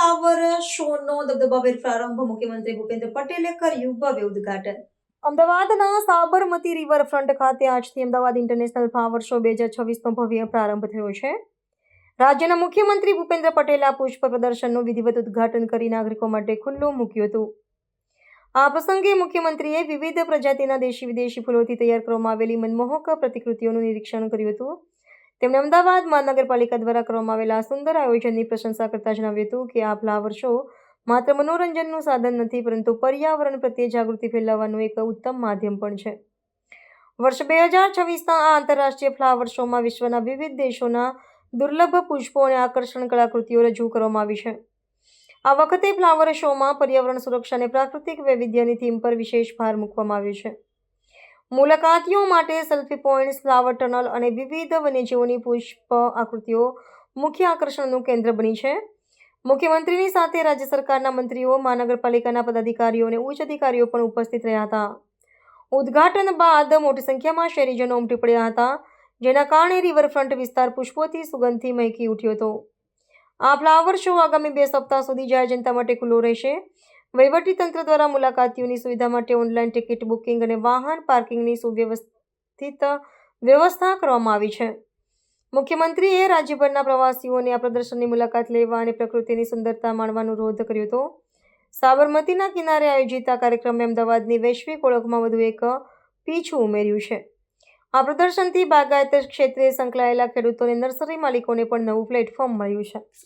Flower શોનો દબદબાભેર પ્રારંભ મુખ્યમંત્રી ભૂપેન્દ્ર પટેલે કર્યું ભવ્ય ઉદ્ઘાટન. અમદાવાદના સાબરમતી રિવરફ્રન્ટ ખાતે આજથી અમદાવાદ ઇન્ટરનેશનલ ફ્લાવર શો 2026નો ભવ્ય પ્રારંભ થયો છે. રાજ્યના મુખ્યમંત્રી ભૂપેન્દ્ર પટેલે આ પુષ્પ પ્રદર્શનનું વિધિવત ઉદ્ઘાટન કરી નાગરિકો માટે ખુલ્લું મૂક્યું હતું. આ પ્રસંગે મુખ્યમંત્રીએ વિવિધ પ્રજાતિના દેશી વિદેશી ફૂલોથી તૈયાર કરવામાં આવેલી મનમોહક પ્રતિકૃતિઓનું નિરીક્ષણ કર્યું હતું. તેમણે અમદાવાદ મહાનગરપાલિકા દ્વારા કરવામાં આવેલા સુંદર આયોજનની પ્રશંસા કરતા જણાવ્યું હતું કે આ ફ્લાવર શો માત્ર મનોરંજનનું સાધન નથી, પરંતુ પર્યાવરણ પ્રત્યે જાગૃતિ ફેલાવવાનું એક ઉત્તમ માધ્યમ પણ છે. વર્ષ 2026ના આ આંતરરાષ્ટ્રીય ફ્લાવર શોમાં વિશ્વના વિવિધ દેશોના દુર્લભ પુષ્પો અને આકર્ષક કલાકૃતિઓ રજૂ કરવામાં આવી છે. આ વખતે ફ્લાવર શોમાં પર્યાવરણ સુરક્ષા અને પ્રાકૃતિક વૈવિધ્યની થીમ પર વિશેષ ભાર મૂકવામાં આવ્યો છે. મુલાકાતીઓ માટે સેલ્ફી પોઈન્ટ્સ, ફ્લાવર ટનલ અને વિવિધ વન્યજીવોની પુષ્પ આકૃતિઓ મુખ્ય આકર્ષણનું કેન્દ્ર બની છે. મુખ્યમંત્રીની સાથે રાજ્ય સરકારના મંત્રીઓ, મહાનગરપાલિકાના પદાધિકારીઓ અને ઉચ્ચ અધિકારીઓ પણ ઉપસ્થિત રહ્યા હતા. ઉદ્ઘાટન બાદ મોટી સંખ્યામાં શહેરીજનો ઉમટી પડ્યા હતા, જેના કારણે રિવરફ્રન્ટ વિસ્તાર પુષ્પોથી સુગંધથી મહેકી ઉઠ્યો હતો. આ ફ્લાવર શો આગામી 2 સપ્તાહ સુધી જાહેર જનતા માટે ખુલ્લો રહેશે. વહીવટીતંત્ર દ્વારા મુલાકાતીઓની સુવિધા માટે ઓનલાઈન ટિકિટ બુકિંગ અને વાહન પાર્કિંગની સુવ્યવસ્થિત વ્યવસ્થા કરવામાં આવી છે. મુખ્યમંત્રીએ રાજ્યભરના પ્રવાસીઓને આ પ્રદર્શનની મુલાકાત લેવા અને પ્રકૃતિની સુંદરતા માણવાનો અનુરોધ કર્યો હતો. સાબરમતીના કિનારે આયોજિત આ કાર્યક્રમે અમદાવાદની વૈશ્વિક ઓળખમાં વધુ એક પીછું ઉમેર્યું છે. આ પ્રદર્શનથી બાગાયત ક્ષેત્રે સંકળાયેલા ખેડૂતો અને નર્સરી માલિકોને પણ નવું પ્લેટફોર્મ મળ્યું છે.